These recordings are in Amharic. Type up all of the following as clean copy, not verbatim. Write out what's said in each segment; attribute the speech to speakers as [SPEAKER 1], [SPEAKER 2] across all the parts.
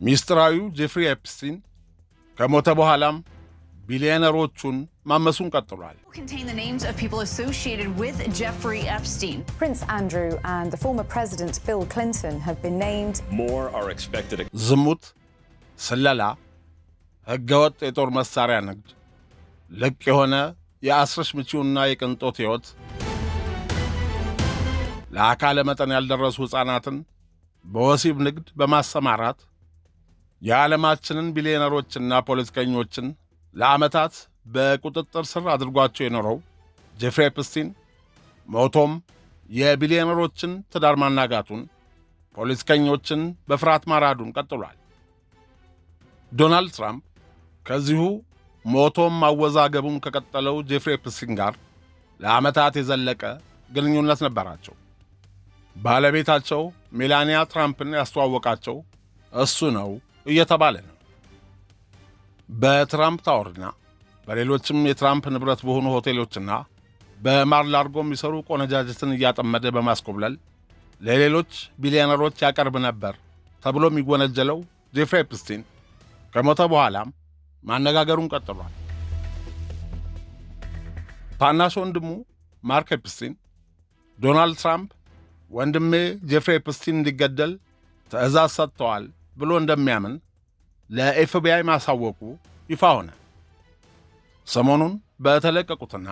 [SPEAKER 1] ሚስትራዊው ጄፍሪ ኤፕስቲን ከሞተ በኋላም ቢሊዮነሮቹን ማመሱን ቀጥሏል።
[SPEAKER 2] Contain the names of people associated with Jeffrey Epstein.
[SPEAKER 3] Prince Andrew and the former president Bill Clinton have been named.
[SPEAKER 4] More are expected.
[SPEAKER 1] ዝሙት፣ ስለላ፣ ህገወጥ የጦር መሳሪያ ንግድ፣ ልቅ የሆነ የአስረሽ ምቺውና የቅንጦት ሕይወት፣ ለአካለ መጠን ያልደረሱ ሕፃናትን በወሲብ ንግድ በማሰማራት የዓለማችንን ቢሊዮነሮችና ፖለቲከኞችን ለዓመታት በቁጥጥር ስር አድርጓቸው የኖረው ጄፍሪ ኤፕስቲን ሞቶም የቢሊዮነሮችን ትዳር ማናጋቱን፣ ፖለቲከኞችን በፍርሃት ማራዱን ቀጥሏል። ዶናልድ ትራምፕ ከዚሁ ሞቶም ማወዛገቡን ከቀጠለው ጄፍሪ ኤፕስቲን ጋር ለዓመታት የዘለቀ ግንኙነት ነበራቸው። ባለቤታቸው ሜላኒያ ትራምፕን ያስተዋወቃቸው እሱ ነው እየተባለ ነው። በትራምፕ ታወርና በሌሎችም የትራምፕ ንብረት በሆኑ ሆቴሎችና በማር-ላርጎ የሚሰሩ ቆነጃጅትን እያጠመደ በማስኮብለል ለሌሎች ቢሊዮነሮች ያቀርብ ነበር ተብሎ የሚወነጀለው ጄፍሪ ኤፕስቲን ከሞተ በኋላም ማነጋገሩን ቀጥሏል። ታናሽ ወንድሙ ማርክ ኤፕስቲን ዶናልድ ትራምፕ ወንድሜ ጄፍሪ ኤፕስቲን እንዲገደል ትዕዛዝ ሰጥተዋል ብሎ እንደሚያምን ለኤፍቢአይ ማሳወቁ ይፋ ሆነ። ሰሞኑን በተለቀቁትና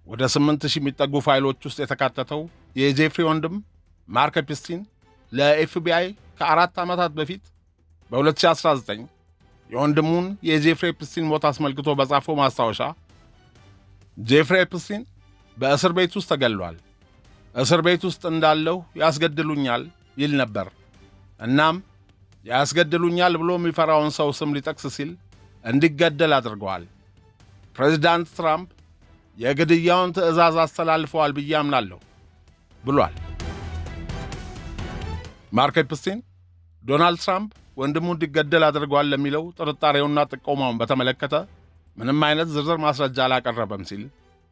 [SPEAKER 1] ወደ 8,000 የሚጠጉ ፋይሎች ውስጥ የተካተተው የጄፍሪ ወንድም ማርክ ኤፕስቲን ለኤፍቢአይ ከ4 ዓመታት በፊት በ2019 የወንድሙን የጄፍሪ ኤፕስቲን ሞት አስመልክቶ በጻፈው ማስታወሻ ጄፍሪ ኤፕስቲን በእስር ቤት ውስጥ ተገሏል፣ እስር ቤት ውስጥ እንዳለሁ ያስገድሉኛል ይል ነበር። እናም ያስገድሉኛል ብሎ የሚፈራውን ሰው ስም ሊጠቅስ ሲል እንዲገደል አድርገዋል። ፕሬዚዳንት ትራምፕ የግድያውን ትዕዛዝ አስተላልፈዋል ብዬ አምናለሁ ብሏል። ማርክ ኤፕስቲን ዶናልድ ትራምፕ ወንድሙ እንዲገደል አድርገዋል ለሚለው ጥርጣሬውና ጥቆማውን በተመለከተ ምንም አይነት ዝርዝር ማስረጃ አላቀረበም ሲል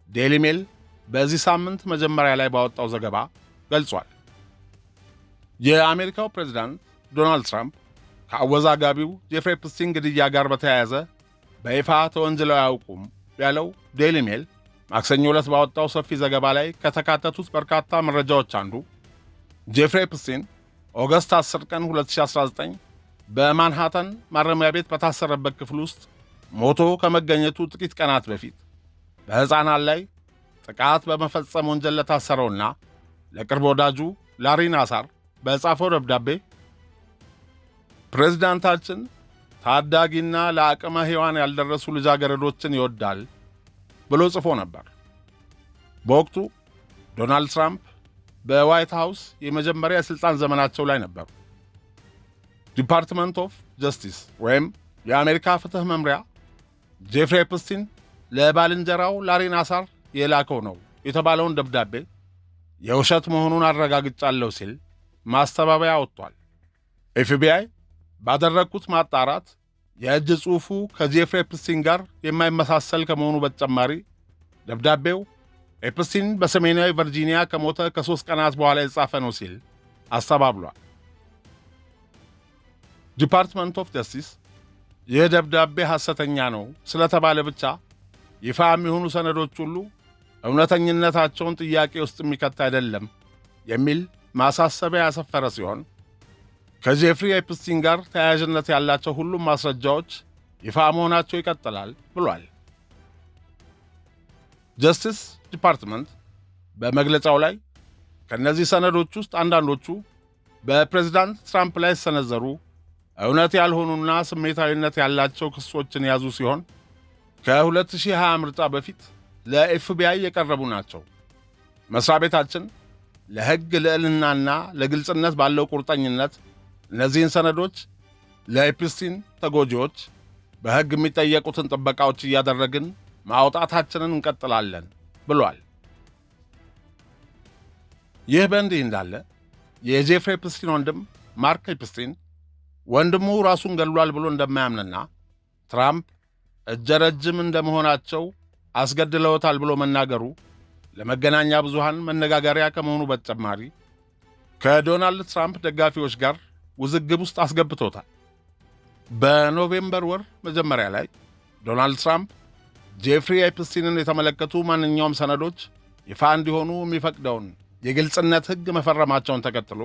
[SPEAKER 1] ዴይሊ ሜል በዚህ ሳምንት መጀመሪያ ላይ ባወጣው ዘገባ ገልጿል። የአሜሪካው ፕሬዝዳንት ዶናልድ ትራምፕ ከአወዛጋቢው ጄፍሪ ኤፕስቲን ግድያ ጋር በተያያዘ በይፋ ተወንጅለው አያውቁም ያለው ዴይሊ ሜል ማክሰኞ ዕለት ባወጣው ሰፊ ዘገባ ላይ ከተካተቱት በርካታ መረጃዎች አንዱ ጄፍሪ ኤፕስቲን ኦገስት 10 ቀን 2019 በማንሃተን ማረሚያ ቤት በታሰረበት ክፍል ውስጥ ሞቶ ከመገኘቱ ጥቂት ቀናት በፊት በሕፃናት ላይ ጥቃት በመፈጸም ወንጀል ለታሰረውና ለቅርብ ወዳጁ ላሪ ናሳር በጻፈው ደብዳቤ ፕሬዝዳንታችን ታዳጊና ለአቅመ ሔዋን ያልደረሱ ልጃገረዶችን ይወዳል ብሎ ጽፎ ነበር። በወቅቱ ዶናልድ ትራምፕ በዋይት ሃውስ የመጀመሪያ የሥልጣን ዘመናቸው ላይ ነበሩ። ዲፓርትመንት ኦፍ ጀስቲስ ወይም የአሜሪካ ፍትሕ መምሪያ ጄፍሪ ኤፕስቲን ለባልንጀራው ላሪ ናሳር የላከው ነው የተባለውን ደብዳቤ የውሸት መሆኑን አረጋግጫለሁ ሲል ማስተባበያ ወጥቷል። ኤፍቢአይ ባደረግኩት ማጣራት የእጅ ጽሑፉ ከጄፍሪ ኤፕስቲን ጋር የማይመሳሰል ከመሆኑ በተጨማሪ ደብዳቤው ኤፕስቲን በሰሜናዊ ቨርጂኒያ ከሞተ ከ3 ቀናት በኋላ የተጻፈ ነው ሲል አስተባብሏል። ዲፓርትመንት ኦፍ ጀስቲስ ይህ ደብዳቤ ሐሰተኛ ነው ስለተባለ ብቻ ይፋ የሚሆኑ ሰነዶች ሁሉ እውነተኝነታቸውን ጥያቄ ውስጥ የሚከት አይደለም የሚል ማሳሰቢያ ያሰፈረ ሲሆን ከጄፍሪ ኤፕስቲን ጋር ተያያዥነት ያላቸው ሁሉም ማስረጃዎች ይፋ መሆናቸው ይቀጥላል ብሏል። ጀስቲስ ዲፓርትመንት በመግለጫው ላይ ከእነዚህ ሰነዶች ውስጥ አንዳንዶቹ በፕሬዝዳንት ትራምፕ ላይ የተሰነዘሩ እውነት ያልሆኑና ስሜታዊነት ያላቸው ክሶችን የያዙ ሲሆን ከ2020 ምርጫ በፊት ለኤፍቢአይ የቀረቡ ናቸው። መስሪያ ቤታችን ለሕግ ልዕልናና ለግልጽነት ባለው ቁርጠኝነት እነዚህን ሰነዶች ለኤፕስቲን ተጎጂዎች በሕግ የሚጠየቁትን ጥበቃዎች እያደረግን ማውጣታችንን እንቀጥላለን ብሏል። ይህ በእንዲህ እንዳለ የጄፍሪ ኤፕስቲን ወንድም ማርክ ኤፕስቲን ወንድሙ ራሱን ገድሏል ብሎ እንደማያምንና ትራምፕ እጀ ረጅም እንደመሆናቸው አስገድለውታል ብሎ መናገሩ ለመገናኛ ብዙሃን መነጋገሪያ ከመሆኑ በተጨማሪ ከዶናልድ ትራምፕ ደጋፊዎች ጋር ውዝግብ ውስጥ አስገብቶታል። በኖቬምበር ወር መጀመሪያ ላይ ዶናልድ ትራምፕ ጄፍሪ ኤፕስቲንን የተመለከቱ ማንኛውም ሰነዶች ይፋ እንዲሆኑ የሚፈቅደውን የግልጽነት ሕግ መፈረማቸውን ተከትሎ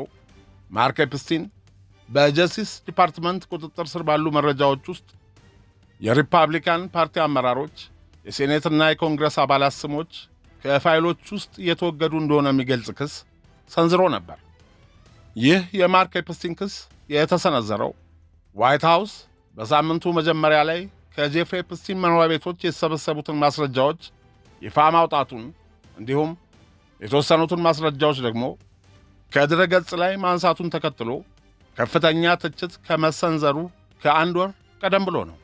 [SPEAKER 1] ማርክ ኤፕስቲን በጀስቲስ ዲፓርትመንት ቁጥጥር ስር ባሉ መረጃዎች ውስጥ የሪፐብሊካን ፓርቲ አመራሮች፣ የሴኔትና የኮንግረስ አባላት ስሞች ከፋይሎች ውስጥ እየተወገዱ እንደሆነ የሚገልጽ ክስ ሰንዝሮ ነበር። ይህ የማርክ ኤፕስቲን ክስ የተሰነዘረው ዋይት ሃውስ በሳምንቱ መጀመሪያ ላይ ከጄፍሪ ኤፕስቲን መኖሪያ ቤቶች የተሰበሰቡትን ማስረጃዎች ይፋ ማውጣቱን እንዲሁም የተወሰኑትን ማስረጃዎች ደግሞ ከድረ ገጽ ላይ ማንሳቱን ተከትሎ ከፍተኛ ትችት ከመሰንዘሩ ከአንድ ወር ቀደም ብሎ ነው።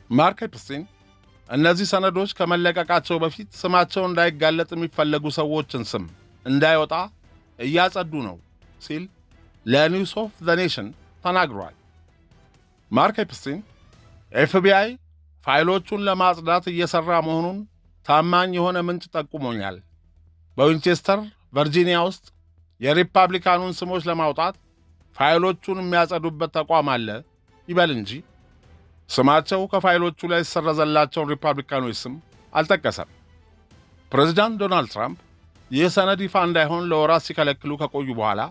[SPEAKER 1] ማርክ ኤፕስቲን እነዚህ ሰነዶች ከመለቀቃቸው በፊት ስማቸው እንዳይጋለጥ የሚፈለጉ ሰዎችን ስም እንዳይወጣ እያጸዱ ነው ሲል ለኒውስ ኦፍ ዘ ኔሽን ተናግሯል። ማርክ ኤፕስቲን ኤፍቢአይ ፋይሎቹን ለማጽዳት እየሠራ መሆኑን ታማኝ የሆነ ምንጭ ጠቁሞኛል። በዊንቼስተር ቨርጂኒያ ውስጥ የሪፐብሊካኑን ስሞች ለማውጣት ፋይሎቹን የሚያጸዱበት ተቋም አለ ይበል እንጂ ስማቸው ከፋይሎቹ ላይ የተሰረዘላቸውን ሪፐብሊካኖች ስም አልጠቀሰም። ፕሬዚዳንት ዶናልድ ትራምፕ ይህ ሰነድ ይፋ እንዳይሆን ለወራት ሲከለክሉ ከቆዩ በኋላ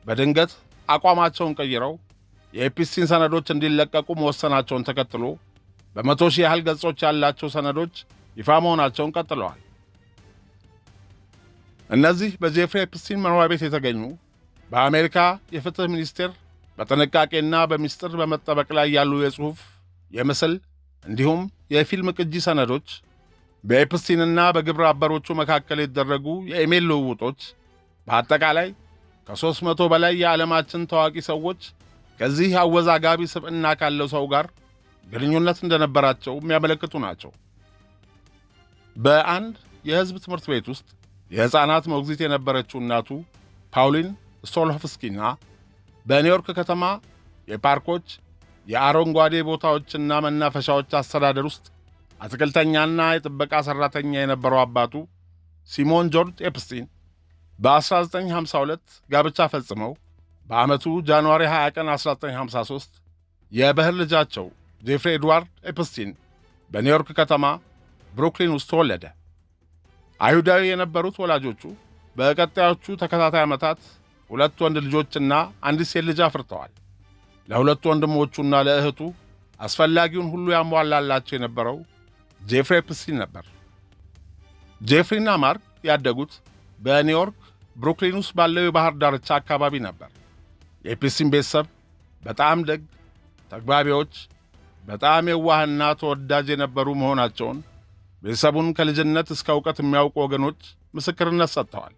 [SPEAKER 1] በድንገት አቋማቸውን ቀይረው የኤፕስቲን ሰነዶች እንዲለቀቁ መወሰናቸውን ተከትሎ በመቶ ሺህ ያህል ገጾች ያላቸው ሰነዶች ይፋ መሆናቸውን ቀጥለዋል። እነዚህ በጄፍሪ ኤፕስቲን መኖሪያ ቤት የተገኙ በአሜሪካ የፍትህ ሚኒስቴር በጥንቃቄና በሚስጥር በመጠበቅ ላይ ያሉ የጽሑፍ፣ የምስል እንዲሁም የፊልም ቅጂ ሰነዶች በኤፕስቲንና በግብረ አበሮቹ መካከል የተደረጉ የኢሜል ልውውጦች በአጠቃላይ ከ300 በላይ የዓለማችን ታዋቂ ሰዎች ከዚህ አወዛጋቢ ስብዕና ካለው ሰው ጋር ግንኙነት እንደነበራቸው የሚያመለክቱ ናቸው። በአንድ የሕዝብ ትምህርት ቤት ውስጥ የሕፃናት ሞግዚት የነበረችው እናቱ ፓውሊን ስቶልሆፍስኪና በኒውዮርክ ከተማ የፓርኮች የአረንጓዴ ቦታዎችና መናፈሻዎች አስተዳደር ውስጥ አትክልተኛና የጥበቃ ሠራተኛ የነበረው አባቱ ሲሞን ጆርጅ ኤፕስቲን በ1952 ጋብቻ ፈጽመው በዓመቱ ጃንዋሪ 20 ቀን 1953 የበህር ልጃቸው ጄፍሪ ኤድዋርድ ኤፕስቲን በኒውዮርክ ከተማ ብሩክሊን ውስጥ ተወለደ። አይሁዳዊ የነበሩት ወላጆቹ በቀጣዮቹ ተከታታይ ዓመታት 2 ወንድ ልጆችና አንዲት ሴት ልጅ አፍርተዋል። ለሁለቱ ወንድሞቹና ለእህቱ አስፈላጊውን ሁሉ ያሟላላቸው የነበረው ጄፍሪ ኤፕስቲን ነበር። ጄፍሪና ማርክ ያደጉት በኒውዮርክ ብሩክሊን ውስጥ ባለው የባህር ዳርቻ አካባቢ ነበር። የኤፕስቲን ቤተሰብ በጣም ደግ፣ ተግባቢዎች፣ በጣም የዋህና ተወዳጅ የነበሩ መሆናቸውን ቤተሰቡን ከልጅነት እስከ ዕውቀት የሚያውቁ ወገኖች ምስክርነት ሰጥተዋል።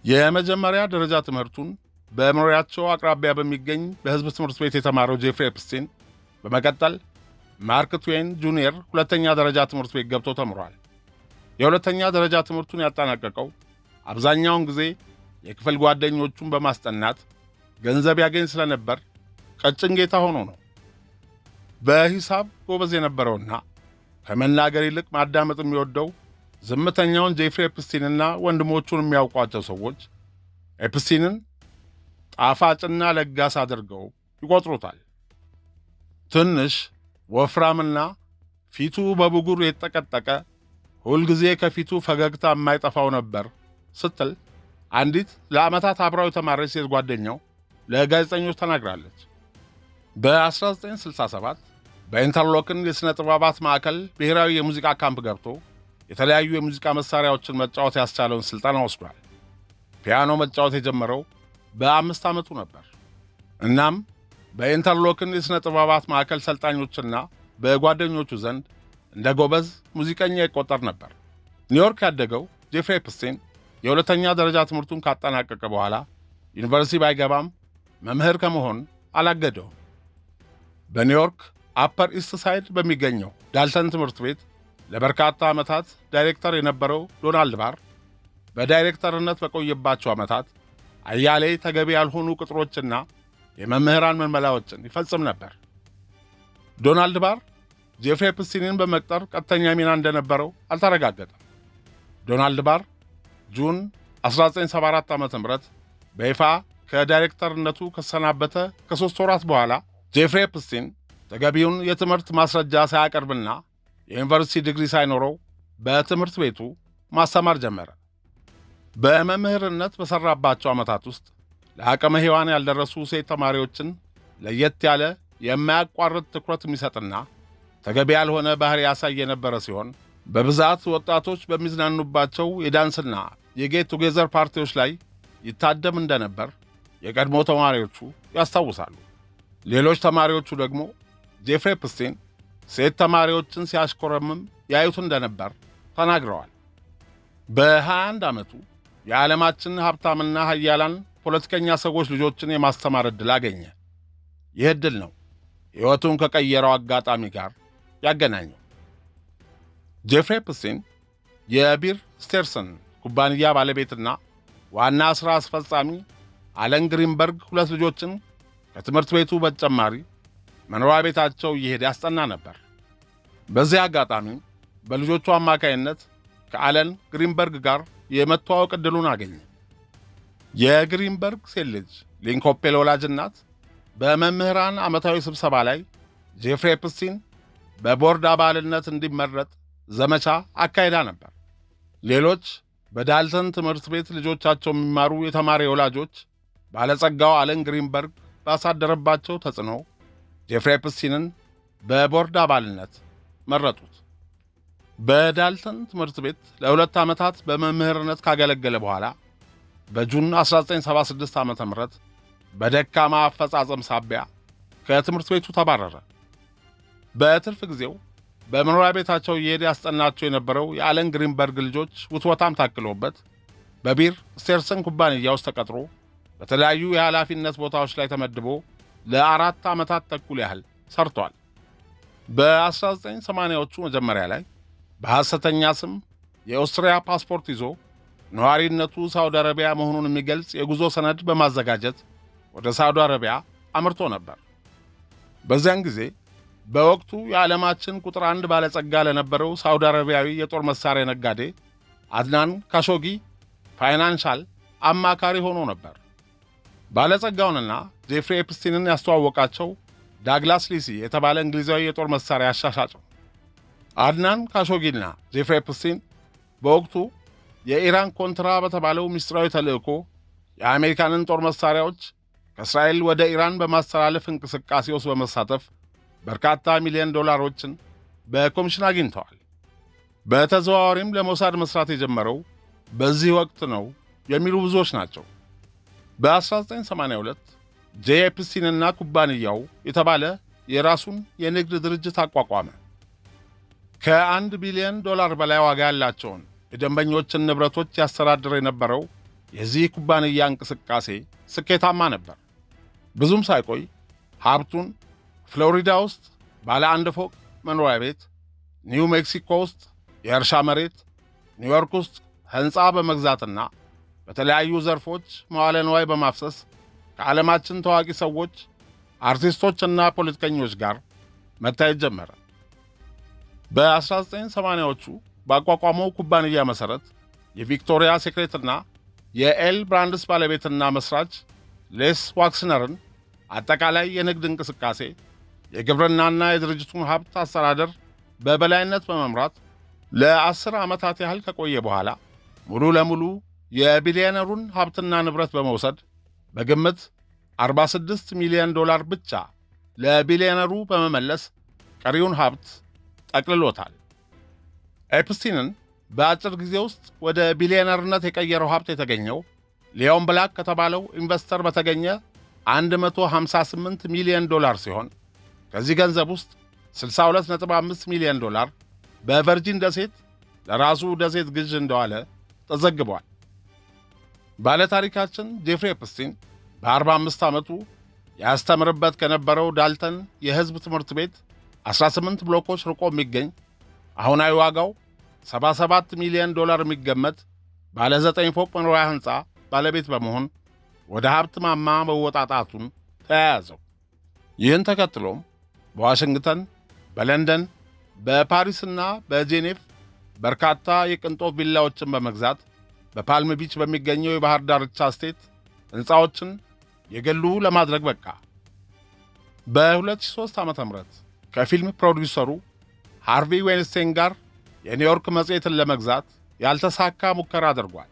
[SPEAKER 1] የመጀመሪያ ደረጃ ትምህርቱን በመኖሪያቸው አቅራቢያ በሚገኝ በሕዝብ ትምህርት ቤት የተማረው ጄፍሪ ኤፕስቲን በመቀጠል ማርክ ትዌን ጁኒየር ሁለተኛ ደረጃ ትምህርት ቤት ገብቶ ተምሯል። የሁለተኛ ደረጃ ትምህርቱን ያጠናቀቀው አብዛኛውን ጊዜ የክፍል ጓደኞቹን በማስጠናት ገንዘብ ያገኝ ስለነበር ቀጭን ጌታ ሆኖ ነው። በሂሳብ ጎበዝ የነበረውና ከመናገር ይልቅ ማዳመጥ የሚወደው ዝምተኛውን ጄፍሪ ኤፕስቲንና ወንድሞቹን የሚያውቋቸው ሰዎች ኤፕስቲንን ጣፋጭና ለጋስ አድርገው ይቆጥሩታል። ትንሽ ወፍራምና ፊቱ በብጉር የተጠቀጠቀ ሁልጊዜ ከፊቱ ፈገግታ የማይጠፋው ነበር ስትል አንዲት ለዓመታት አብራው የተማረች ሴት ጓደኛው ለጋዜጠኞች ተናግራለች። በ1967 በኢንተርሎክን የሥነ ጥበባት ማዕከል ብሔራዊ የሙዚቃ ካምፕ ገብቶ የተለያዩ የሙዚቃ መሣሪያዎችን መጫወት ያስቻለውን ሥልጠና ወስዷል። ፒያኖ መጫወት የጀመረው በ5 ዓመቱ ነበር። እናም በኢንተርሎክን የሥነ ጥበባት ማዕከል ሰልጣኞችና በጓደኞቹ ዘንድ እንደ ጎበዝ ሙዚቀኛ ይቆጠር ነበር። ኒውዮርክ ያደገው ጄፍሪ ኤፕስቲን የሁለተኛ ደረጃ ትምህርቱን ካጠናቀቀ በኋላ ዩኒቨርሲቲ ባይገባም መምህር ከመሆን አላገደውም። በኒውዮርክ አፐር ኢስት ሳይድ በሚገኘው ዳልተን ትምህርት ቤት ለበርካታ ዓመታት ዳይሬክተር የነበረው ዶናልድ ባር በዳይሬክተርነት በቆየባቸው ዓመታት አያሌ ተገቢ ያልሆኑ ቅጥሮችና የመምህራን ምልመላዎችን ይፈጽም ነበር። ዶናልድ ባር ጄፍሪ ኤፕስቲንን በመቅጠር ቀጥተኛ ሚና እንደነበረው አልተረጋገጠም። ዶናልድ ባር ጁን 1974 ዓ.ም በይፋ ከዳይሬክተርነቱ ከተሰናበተ ከ3 ወራት በኋላ ጄፍሪ ኤፕስቲን ተገቢውን የትምህርት ማስረጃ ሳያቀርብና የዩኒቨርሲቲ ዲግሪ ሳይኖረው በትምህርት ቤቱ ማስተማር ጀመረ። በመምህርነት በሠራባቸው ዓመታት ውስጥ ለአቅመ ሔዋን ያልደረሱ ሴት ተማሪዎችን ለየት ያለ የማያቋርጥ ትኩረት የሚሰጥና ተገቢ ያልሆነ ባህሪ ያሳይ የነበረ ሲሆን በብዛት ወጣቶች በሚዝናኑባቸው የዳንስና የጌት ቱጌዘር ፓርቲዎች ላይ ይታደም እንደነበር የቀድሞ ተማሪዎቹ ያስታውሳሉ። ሌሎች ተማሪዎቹ ደግሞ ጄፍሪ ኤፕስቲን ሴት ተማሪዎችን ሲያሽኮረምም ያዩት እንደነበር ተናግረዋል። በ21 ዓመቱ የዓለማችን ሀብታምና ሀያላን ፖለቲከኛ ሰዎች ልጆችን የማስተማር ዕድል አገኘ። ይህ ዕድል ነው ሕይወቱን ከቀየረው አጋጣሚ ጋር ያገናኘው። ጄፍሪ ኤፕስቲን የቢር ስቴርሰን ኩባንያ ባለቤትና ዋና ሥራ አስፈጻሚ አለን ግሪንበርግ ሁለት ልጆችን ከትምህርት ቤቱ በተጨማሪ መኖሪያ ቤታቸው እየሄደ ያስጠና ነበር። በዚህ አጋጣሚ በልጆቹ አማካይነት ከአለን ግሪንበርግ ጋር የመተዋወቅ ዕድሉን አገኘ። የግሪንበርግ ሴት ልጅ ሊንኮፔል ወላጅ እናት በመምህራን ዓመታዊ ስብሰባ ላይ ጄፍሪ ኤፕስቲን በቦርድ አባልነት እንዲመረጥ ዘመቻ አካሂዳ ነበር። ሌሎች በዳልተን ትምህርት ቤት ልጆቻቸው የሚማሩ የተማሪ ወላጆች ባለጸጋው አለን ግሪንበርግ ባሳደረባቸው ተጽዕኖ ጄፍሪ ኤፕስቲንን በቦርድ አባልነት መረጡት። በዳልተን ትምህርት ቤት ለ2 ዓመታት በመምህርነት ካገለገለ በኋላ በጁን 1976 ዓ.ም በደካማ አፈጻጸም ሳቢያ ከትምህርት ቤቱ ተባረረ። በትርፍ ጊዜው በመኖሪያ ቤታቸው እየሄደ ያስጠናቸው የነበረው የአለን ግሪንበርግ ልጆች ውትወታም ታክሎበት በቢር ስቴርሰን ኩባንያ ውስጥ ተቀጥሮ በተለያዩ የኃላፊነት ቦታዎች ላይ ተመድቦ ለ4 ዓመታት ተኩል ያህል ሰርቷል። በ1980ዎቹ መጀመሪያ ላይ በሐሰተኛ ስም የኦስትሪያ ፓስፖርት ይዞ ነዋሪነቱ ሳውዲ አረቢያ መሆኑን የሚገልጽ የጉዞ ሰነድ በማዘጋጀት ወደ ሳውዲ አረቢያ አምርቶ ነበር። በዚያን ጊዜ በወቅቱ የዓለማችን ቁጥር 1 ባለጸጋ ለነበረው ሳውዲ አረቢያዊ የጦር መሳሪያ ነጋዴ አድናን ካሾጊ ፋይናንሻል አማካሪ ሆኖ ነበር። ባለጸጋውንና ጄፍሪ ኤፕስቲንን ያስተዋወቃቸው ዳግላስ ሊሲ የተባለ እንግሊዛዊ የጦር መሳሪያ አሻሻጭ ነው። አድናን ካሾጊና ጄፍሪ ኤፕስቲን በወቅቱ የኢራን ኮንትራ በተባለው ምስጢራዊ ተልእኮ የአሜሪካንን ጦር መሳሪያዎች ከእስራኤል ወደ ኢራን በማስተላለፍ እንቅስቃሴ ውስጥ በመሳተፍ በርካታ ሚሊዮን ዶላሮችን በኮሚሽን አግኝተዋል። በተዘዋዋሪም ለሞሳድ መስራት የጀመረው በዚህ ወቅት ነው የሚሉ ብዙዎች ናቸው። በ1982 ጄ ኤፕስቲንና ኩባንያው የተባለ የራሱን የንግድ ድርጅት አቋቋመ። ከ1 ቢሊዮን ዶላር በላይ ዋጋ ያላቸውን የደንበኞችን ንብረቶች ያስተዳድር የነበረው የዚህ ኩባንያ እንቅስቃሴ ስኬታማ ነበር። ብዙም ሳይቆይ ሀብቱን ፍሎሪዳ ውስጥ ባለ 1 ፎቅ መኖሪያ ቤት፣ ኒው ሜክሲኮ ውስጥ የእርሻ መሬት፣ ኒውዮርክ ውስጥ ሕንፃ በመግዛትና በተለያዩ ዘርፎች መዋለ ንዋይ በማፍሰስ ከዓለማችን ታዋቂ ሰዎች፣ አርቲስቶችና ፖለቲከኞች ጋር መታየት ጀመረ። በ1980ዎቹ ባቋቋመው ኩባንያ መሠረት የቪክቶሪያ ሴክሬትና የኤል ብራንድስ ባለቤትና መስራች ሌስ ዋክስነርን አጠቃላይ የንግድ እንቅስቃሴ፣ የግብርናና የድርጅቱን ሀብት አስተዳደር በበላይነት በመምራት ለ10 ዓመታት ያህል ከቆየ በኋላ ሙሉ ለሙሉ የቢሊዮነሩን ሀብትና ንብረት በመውሰድ በግምት 46 ሚሊዮን ዶላር ብቻ ለቢሊዮነሩ በመመለስ ቀሪውን ሀብት ጠቅልሎታል። ኤፕስቲንን በአጭር ጊዜ ውስጥ ወደ ቢሊዮነርነት የቀየረው ሀብት የተገኘው ሊዮን ብላክ ከተባለው ኢንቨስተር በተገኘ 158 ሚሊዮን ዶላር ሲሆን ከዚህ ገንዘብ ውስጥ 62.5 ሚሊዮን ዶላር በቨርጂን ደሴት ለራሱ ደሴት ግዥ እንደዋለ ተዘግቧል። ባለታሪካችን ጄፍሪ ኤፕስቲን በ45 ዓመቱ ያስተምርበት ከነበረው ዳልተን የሕዝብ ትምህርት ቤት 18 ብሎኮች ርቆ የሚገኝ አሁናዊ ዋጋው 77 ሚሊዮን ዶላር የሚገመት ባለ 9 ፎቅ መኖሪያ ሕንፃ ባለቤት በመሆን ወደ ሀብት ማማ መወጣጣቱን ተያያዘው። ይህን ተከትሎም በዋሽንግተን፣ በለንደን፣ በፓሪስና በጄኔቭ በርካታ የቅንጦት ቪላዎችን በመግዛት በፓልም ቢች በሚገኘው የባህር ዳርቻ ስቴት ሕንፃዎችን የግሉ ለማድረግ በቃ። በ2003 ዓ.ም ከፊልም ፕሮዲውሰሩ ሃርቪ ዌንስቴን ጋር የኒውዮርክ መጽሔትን ለመግዛት ያልተሳካ ሙከራ አድርጓል።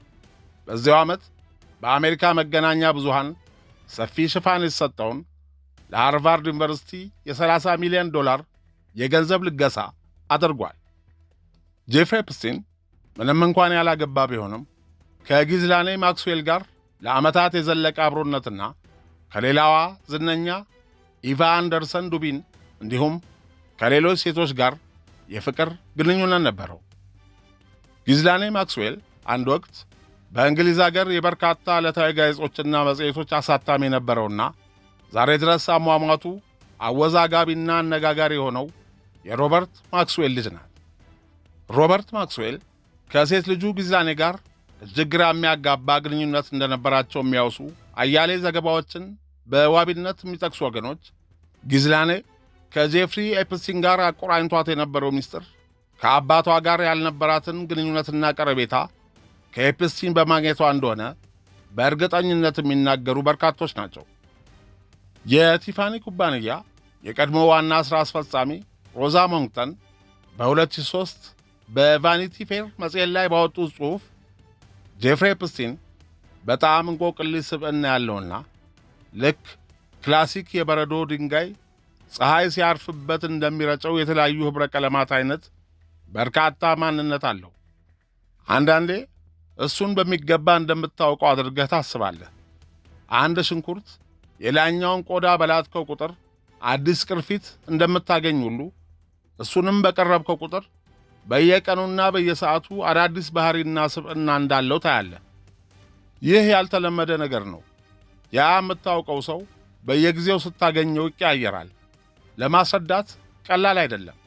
[SPEAKER 1] በዚያው ዓመት በአሜሪካ መገናኛ ብዙሃን ሰፊ ሽፋን የተሰጠውን ለሃርቫርድ ዩኒቨርሲቲ የ$30 ሚሊዮን የገንዘብ ልገሳ አድርጓል። ጄፍሪ ኤፕስቲን ምንም እንኳን ያላገባ ቢሆንም ከጊዝላኔ ማክስዌል ጋር ለዓመታት የዘለቀ አብሮነትና ከሌላዋ ዝነኛ ኢቫ አንደርሰን ዱቢን እንዲሁም ከሌሎች ሴቶች ጋር የፍቅር ግንኙነት ነበረው። ጊዝላኔ ማክስዌል አንድ ወቅት በእንግሊዝ አገር የበርካታ ዕለታዊ ጋዜጦችና መጽሔቶች አሳታሚ የነበረውና ዛሬ ድረስ አሟሟቱ አወዛጋቢና አነጋጋሪ የሆነው የሮበርት ማክስዌል ልጅ ናት። ሮበርት ማክስዌል ከሴት ልጁ ጊዝላኔ ጋር እጅግ ግራ የሚያጋባ ግንኙነት እንደነበራቸው የሚያወሱ አያሌ ዘገባዎችን በዋቢነት የሚጠቅሱ ወገኖች ጊዝላኔ ከጄፍሪ ኤፕስቲን ጋር አቆራኝቷት የነበረው ሚስጥር ከአባቷ ጋር ያልነበራትን ግንኙነትና ቀረቤታ ከኤፕስቲን በማግኘቷ እንደሆነ በእርግጠኝነት የሚናገሩ በርካቶች ናቸው። የቲፋኒ ኩባንያ የቀድሞ ዋና ሥራ አስፈጻሚ ሮዛ ሞንክተን በ2003 በቫኒቲ ፌር መጽሔት ላይ ባወጡት ጽሑፍ ጄፍሪ ኤፕስቲን በጣም እንቆቅልሽ ስብዕና ያለውና ልክ ክላሲክ የበረዶ ድንጋይ ፀሐይ ሲያርፍበት እንደሚረጨው የተለያዩ ኅብረ ቀለማት አይነት በርካታ ማንነት አለው። አንዳንዴ እሱን በሚገባ እንደምታውቀው አድርገህ ታስባለህ። አንድ ሽንኩርት የላይኛውን ቆዳ በላጥከው ቁጥር አዲስ ቅርፊት እንደምታገኝ ሁሉ እሱንም በቀረብከው ቁጥር በየቀኑና በየሰዓቱ አዳዲስ ባህሪና ስብዕና እንዳለው ታያለህ። ይህ ያልተለመደ ነገር ነው። ያ የምታውቀው ሰው በየጊዜው ስታገኘው ይቀያየራል። ለማስረዳት ቀላል አይደለም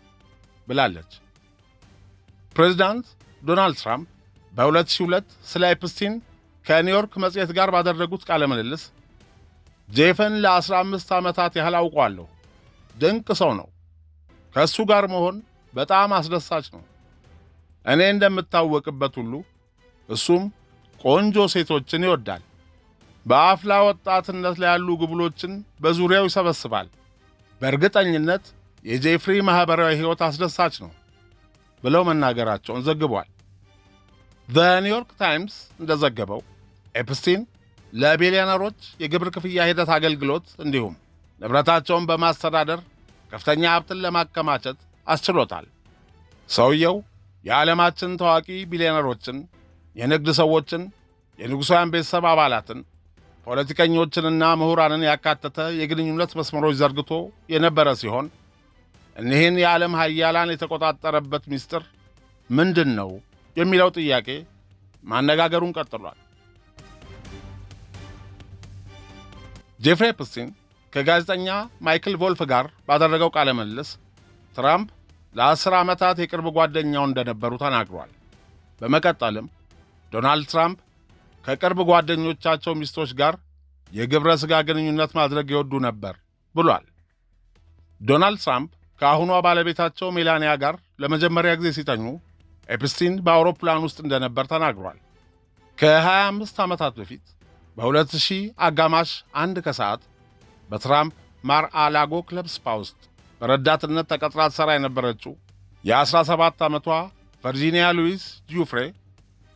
[SPEAKER 1] ብላለች። ፕሬዚዳንት ዶናልድ ትራምፕ በ2002 ስለ ኤፕስቲን ከኒውዮርክ መጽሔት ጋር ባደረጉት ቃለ ምልልስ ጄፍን ለ15 ዓመታት ያህል አውቀዋለሁ። ድንቅ ሰው ነው። ከእሱ ጋር መሆን በጣም አስደሳች ነው። እኔ እንደምታወቅበት ሁሉ እሱም ቆንጆ ሴቶችን ይወዳል። በአፍላ ወጣትነት ላይ ያሉ ጉብሎችን በዙሪያው ይሰበስባል። በእርግጠኝነት የጄፍሪ ማኅበራዊ ሕይወት አስደሳች ነው ብለው መናገራቸውን ዘግቧል። ኒውዮርክ ታይምስ እንደዘገበው ኤፕስቲን ለቢሊዮነሮች የግብር ክፍያ ሂደት አገልግሎት እንዲሁም ንብረታቸውን በማስተዳደር ከፍተኛ ሀብትን ለማከማቸት አስችሎታል። ሰውየው የዓለማችን ታዋቂ ቢሊዮነሮችን፣ የንግድ ሰዎችን፣ የንጉሣውያን ቤተሰብ አባላትን፣ ፖለቲከኞችንና ምሁራንን ያካተተ የግንኙነት መስመሮች ዘርግቶ የነበረ ሲሆን እኒህን የዓለም ሀያላን የተቆጣጠረበት ምስጢር ምንድን ነው የሚለው ጥያቄ ማነጋገሩን ቀጥሏል። ጄፍሪ ኤፕስቲን ከጋዜጠኛ ማይክል ቮልፍ ጋር ባደረገው ቃለ ምልልስ ትራምፕ ለ10 ዓመታት የቅርብ ጓደኛው እንደነበሩ ተናግሯል። በመቀጠልም ዶናልድ ትራምፕ ከቅርብ ጓደኞቻቸው ሚስቶች ጋር የግብረ ሥጋ ግንኙነት ማድረግ ይወዱ ነበር ብሏል። ዶናልድ ትራምፕ ከአሁኗ ባለቤታቸው ሜላኒያ ጋር ለመጀመሪያ ጊዜ ሲተኙ ኤፕስቲን በአውሮፕላን ውስጥ እንደነበር ተናግሯል። ከ25 ዓመታት በፊት በ2000 አጋማሽ 1 ከሰዓት በትራምፕ ማር አላጎ ክለብ ስፓ ውስጥ በረዳትነት ተቀጥራ ትሠራ የነበረችው የ17 ዓመቷ ቨርጂኒያ ሉዊስ ጂውፍሬ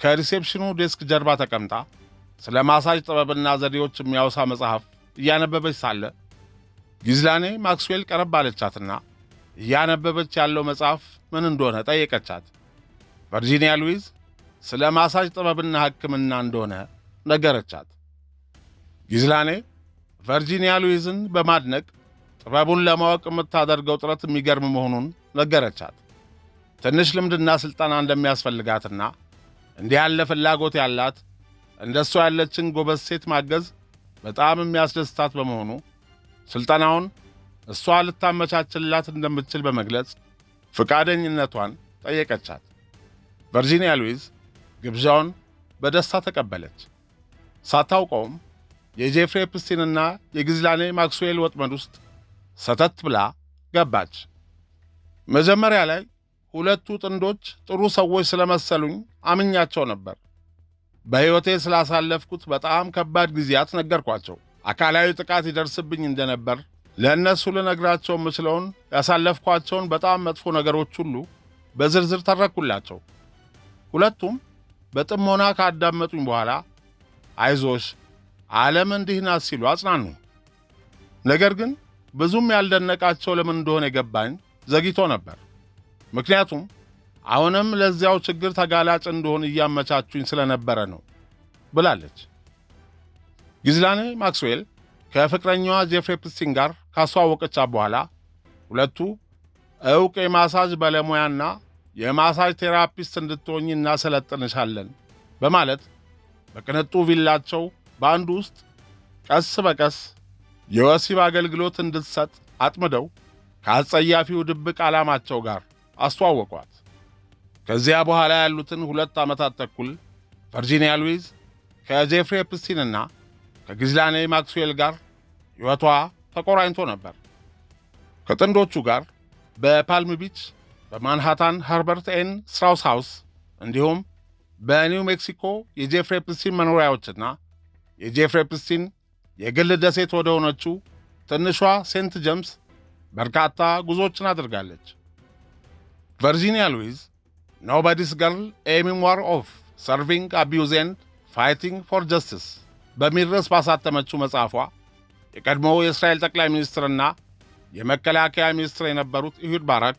[SPEAKER 1] ከሪሴፕሽኑ ዴስክ ጀርባ ተቀምጣ ስለ ማሳጅ ጥበብና ዘዴዎች የሚያወሳ መጽሐፍ እያነበበች ሳለ ጊዝላኔ ማክስዌል ቀረብ አለቻትና እያነበበች ያለው መጽሐፍ ምን እንደሆነ ጠየቀቻት። ቨርጂኒያ ሉዊዝ ስለ ማሳጅ ጥበብና ሕክምና እንደሆነ ነገረቻት። ጊዝላኔ ቨርጂኒያ ሉዊዝን በማድነቅ ጥበቡን ለማወቅ የምታደርገው ጥረት የሚገርም መሆኑን ነገረቻት። ትንሽ ልምድና ሥልጠና እንደሚያስፈልጋትና እንዲህ ያለ ፍላጎት ያላት እንደሷ ያለችን ጎበዝ ሴት ማገዝ በጣም የሚያስደስታት በመሆኑ ሥልጠናውን እሷ ልታመቻችላት እንደምትችል በመግለጽ ፈቃደኝነቷን ጠየቀቻት። ቨርጂኒያ ሉዊዝ ግብዣውን በደስታ ተቀበለች። ሳታውቀውም የጄፍሪ ኤፕስቲንና የጊዝላኔ ማክስዌል ወጥመድ ውስጥ ሰተት ብላ ገባች። መጀመሪያ ላይ ሁለቱ ጥንዶች ጥሩ ሰዎች ስለመሰሉኝ አምኛቸው ነበር። በሕይወቴ ስላሳለፍኩት በጣም ከባድ ጊዜያት ነገርኳቸው። አካላዊ ጥቃት ይደርስብኝ እንደነበር ለእነሱ ልነግራቸው የምችለውን ያሳለፍኳቸውን በጣም መጥፎ ነገሮች ሁሉ በዝርዝር ተረኩላቸው። ሁለቱም በጥሞና ካዳመጡኝ በኋላ አይዞሽ ዓለም እንዲህ ናት ሲሉ አጽናኑ። ነገር ግን ብዙም ያልደነቃቸው ለምን እንደሆነ የገባኝ ዘግይቶ ነበር። ምክንያቱም አሁንም ለዚያው ችግር ተጋላጭ እንደሆን እያመቻቹኝ ስለነበረ ነው ብላለች። ጊዝላኔ ማክስዌል ከፍቅረኛዋ ጄፍሪ ኤፕስቲን ጋር ካስተዋወቀቻት በኋላ ሁለቱ ዕውቅ የማሳጅ ባለሙያና የማሳጅ ቴራፒስት እንድትሆኚ እናሰለጥንሻለን በማለት በቅንጡ ቪላቸው በአንዱ ውስጥ ቀስ በቀስ የወሲብ አገልግሎት እንድትሰጥ አጥምደው ከአጸያፊው ድብቅ ዓላማቸው ጋር አስተዋወቋት። ከዚያ በኋላ ያሉትን 2 ዓመታት ተኩል ቨርጂኒያ ሉዊዝ ከጄፍሪ ኤፕስቲንና ከጊዝላኔ ማክስዌል ጋር ሕይወቷ ተቆራኝቶ ነበር። ከጥንዶቹ ጋር በፓልም ቢች፣ በማንሃታን ሃርበርት ኤን ስትራውስ ሃውስ እንዲሁም በኒው ሜክሲኮ የጄፍሪ ኤፕስቲን መኖሪያዎችና የጄፍሪ ኤፕስቲን የግል ደሴት ወደ ሆነችው ትንሿ ሴንት ጄምስ በርካታ ጉዞዎችን አድርጋለች። ቨርጂኒያ ሉዊዝ ኖቦዲስ ገርል ኤ ሜሞር ኦፍ ሰርቪንግ አቢዩዝ ኤንድ ፋይቲንግ ፎር ጀስቲስ በሚል ርዕስ ባሳተመችው መጽሐፏ የቀድሞው የእስራኤል ጠቅላይ ሚኒስትርና የመከላከያ ሚኒስትር የነበሩት ኢሁድ ባራክ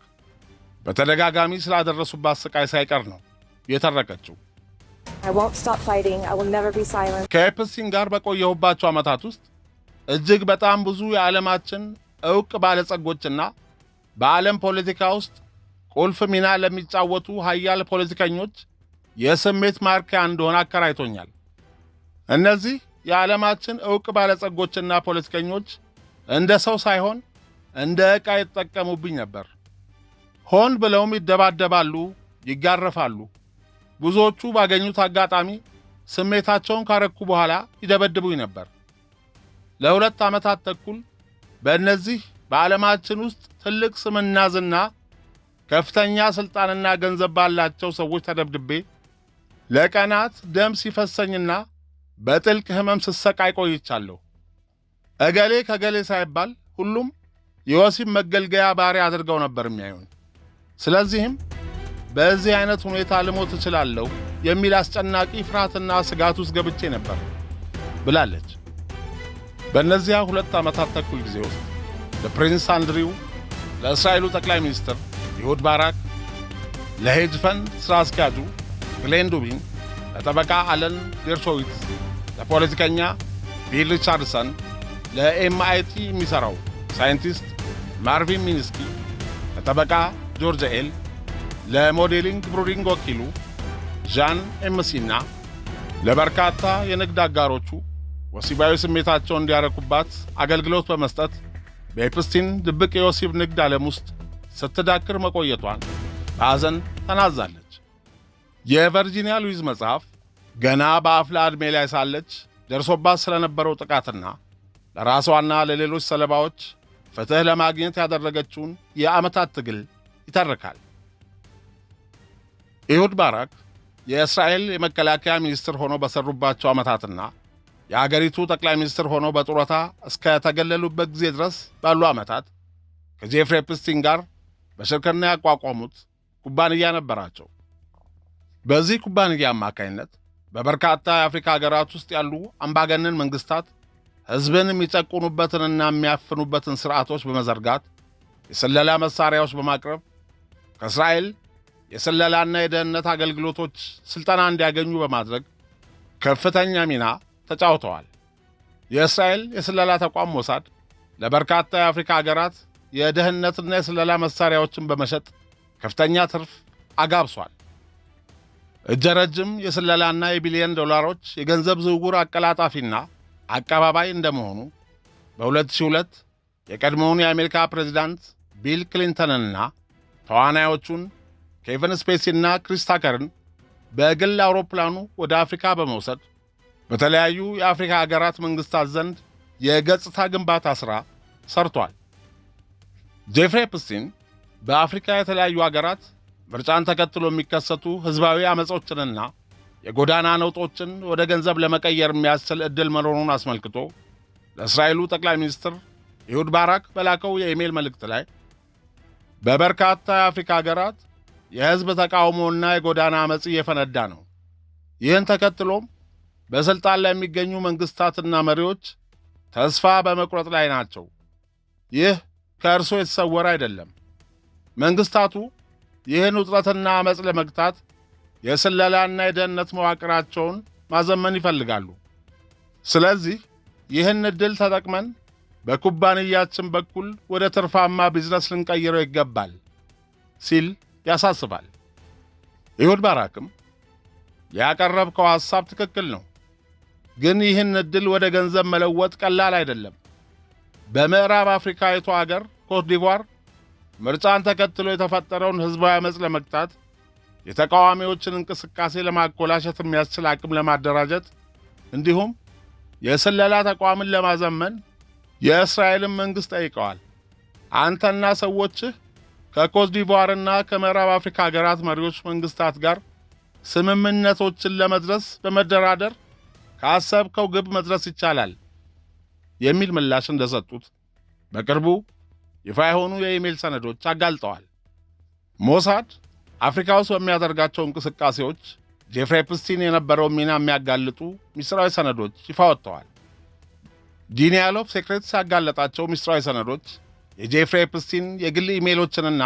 [SPEAKER 1] በተደጋጋሚ ስላደረሱባት ስቃይ ሳይቀር ነው የተረከችው። ከኤፕስቲን ጋር በቆየሁባቸው ዓመታት ውስጥ እጅግ በጣም ብዙ የዓለማችን ዕውቅ ባለጸጎችና በዓለም ፖለቲካ ውስጥ ቁልፍ ሚና ለሚጫወቱ ሀያል ፖለቲከኞች የስሜት ማርኪያ እንደሆነ አከራይቶኛል። እነዚህ የዓለማችን ዕውቅ ባለጸጎችና ፖለቲከኞች እንደ ሰው ሳይሆን እንደ ዕቃ ይጠቀሙብኝ ነበር። ሆን ብለውም ይደባደባሉ፣ ይጋረፋሉ። ብዙዎቹ ባገኙት አጋጣሚ ስሜታቸውን ካረኩ በኋላ ይደበድቡኝ ነበር። ለ2 ዓመታት ተኩል በእነዚህ በዓለማችን ውስጥ ትልቅ ስምና ዝና፣ ከፍተኛ ሥልጣንና ገንዘብ ባላቸው ሰዎች ተደብድቤ ለቀናት ደም ሲፈሰኝና በጥልቅ ሕመም ስሰቃይ ቆይቻለሁ። እገሌ ከገሌ ሳይባል ሁሉም የወሲብ መገልገያ ባሪያ አድርገው ነበር የሚያዩን። ስለዚህም በዚህ አይነት ሁኔታ ልሞት እችላለሁ የሚል አስጨናቂ ፍርሃትና ስጋት ውስጥ ገብቼ ነበር ብላለች። በእነዚያ 2 ዓመታት ተኩል ጊዜ ውስጥ ለፕሪንስ አንድሪው፣ ለእስራኤሉ ጠቅላይ ሚኒስትር ኢሁድ ባራክ፣ ለሄጅ ፈንድ ሥራ አስኪያጁ ግሌን ዱቢን፣ ለጠበቃ አለን ዴርሾዊትስ፣ ለፖለቲከኛ ቢል ሪቻርድሰን፣ ለኤምአይቲ የሚሠራው ሳይንቲስት ማርቪን ሚኒስኪ፣ ለጠበቃ ጆርጅ ኤል፣ ለሞዴሊንግ ብሩዲንግ ወኪሉ ዣን ኤምሲና ለበርካታ የንግድ አጋሮቹ ወሲባዊ ስሜታቸውን እንዲያረኩባት አገልግሎት በመስጠት በኤፕስቲን ድብቅ የወሲብ ንግድ ዓለም ውስጥ ስትዳክር መቆየቷን በሐዘን ተናዛለች። የቨርጂኒያ ሉዊዝ መጽሐፍ ገና በአፍላ ዕድሜ ላይ ሳለች ደርሶባት ስለነበረው ጥቃትና ለራሷና ለሌሎች ሰለባዎች ፍትሕ ለማግኘት ያደረገችውን የዓመታት ትግል ይተርካል። ኢሁድ ባራክ የእስራኤል የመከላከያ ሚኒስትር ሆነው በሰሩባቸው ዓመታትና የአገሪቱ ጠቅላይ ሚኒስትር ሆነው በጡረታ እስከ ተገለሉበት ጊዜ ድረስ ባሉ ዓመታት ከጄፍሪ ኤፕስቲን ጋር በሽርክና ያቋቋሙት ኩባንያ ነበራቸው። በዚህ ኩባንያ አማካይነት በበርካታ የአፍሪካ ሀገራት ውስጥ ያሉ አምባገነን መንግስታት ሕዝብን የሚጨቁኑበትንና የሚያፍኑበትን ሥርዓቶች በመዘርጋት የስለላ መሣሪያዎች በማቅረብ ከእስራኤል የስለላና የደህንነት አገልግሎቶች ሥልጠና እንዲያገኙ በማድረግ ከፍተኛ ሚና ተጫውተዋል። የእስራኤል የስለላ ተቋም ሞሳድ ለበርካታ የአፍሪካ ሀገራት የደህንነትና የስለላ መሣሪያዎችን በመሸጥ ከፍተኛ ትርፍ አጋብሷል። እጀ ረጅም የስለላና የቢሊዮን ዶላሮች የገንዘብ ዝውውር አቀላጣፊና አቀባባይ እንደመሆኑ በ2002 የቀድሞውን የአሜሪካ ፕሬዝዳንት ቢል ክሊንተንንና ተዋናዮቹን ኬቪን ስፔሲና ክሪስ ታከርን በግል አውሮፕላኑ ወደ አፍሪካ በመውሰድ በተለያዩ የአፍሪካ ሀገራት መንግስታት ዘንድ የገጽታ ግንባታ ሥራ ሰርቷል። ጄፍሪ ኤፕስቲን በአፍሪካ የተለያዩ ሀገራት ምርጫን ተከትሎ የሚከሰቱ ሕዝባዊ አመጾችንና የጎዳና ነውጦችን ወደ ገንዘብ ለመቀየር የሚያስችል ዕድል መኖሩን አስመልክቶ ለእስራኤሉ ጠቅላይ ሚኒስትር ኢሁድ ባራክ በላከው የኢሜል መልእክት ላይ በበርካታ የአፍሪካ ሀገራት የሕዝብ ተቃውሞና የጎዳና አመጽ እየፈነዳ ነው። ይህን ተከትሎም በሥልጣን ላይ የሚገኙ መንግሥታትና መሪዎች ተስፋ በመቁረጥ ላይ ናቸው። ይህ ከእርሶ የተሰወረ አይደለም። መንግሥታቱ ይህን ውጥረትና አመጽ ለመግታት የስለላና የደህንነት መዋቅራቸውን ማዘመን ይፈልጋሉ። ስለዚህ ይህን ዕድል ተጠቅመን በኩባንያችን በኩል ወደ ትርፋማ ቢዝነስ ልንቀይረው ይገባል ሲል ያሳስባል። ኢሁድ ባራክም ያቀረብከው ሐሳብ ትክክል ነው፣ ግን ይህን ዕድል ወደ ገንዘብ መለወጥ ቀላል አይደለም። በምዕራብ አፍሪካዊቱ አገር ኮት ዲቯር ምርጫን ተከትሎ የተፈጠረውን ሕዝባዊ አመጽ ለመግታት የተቃዋሚዎችን እንቅስቃሴ ለማኮላሸት የሚያስችል አቅም ለማደራጀት እንዲሁም የስለላ ተቋምን ለማዘመን የእስራኤልን መንግሥት ጠይቀዋል። አንተና ሰዎችህ ከኮት ዲቯርና ከምዕራብ አፍሪካ ሀገራት መሪዎች መንግሥታት ጋር ስምምነቶችን ለመድረስ በመደራደር ካሰብከው ግብ መድረስ ይቻላል የሚል ምላሽ እንደሰጡት በቅርቡ ይፋ የሆኑ የኢሜል ሰነዶች አጋልጠዋል። ሞሳድ አፍሪካ ውስጥ በሚያደርጋቸው እንቅስቃሴዎች ጄፍሪ ኤፕስቲን የነበረውን ሚና የሚያጋልጡ ሚስጥራዊ ሰነዶች ይፋ ወጥተዋል። ዲኒያል ኦፍ ሴክሬትስ ያጋለጣቸው ሚስጥራዊ ሰነዶች የጄፍሪ ኤፕስቲን የግል ኢሜሎችንና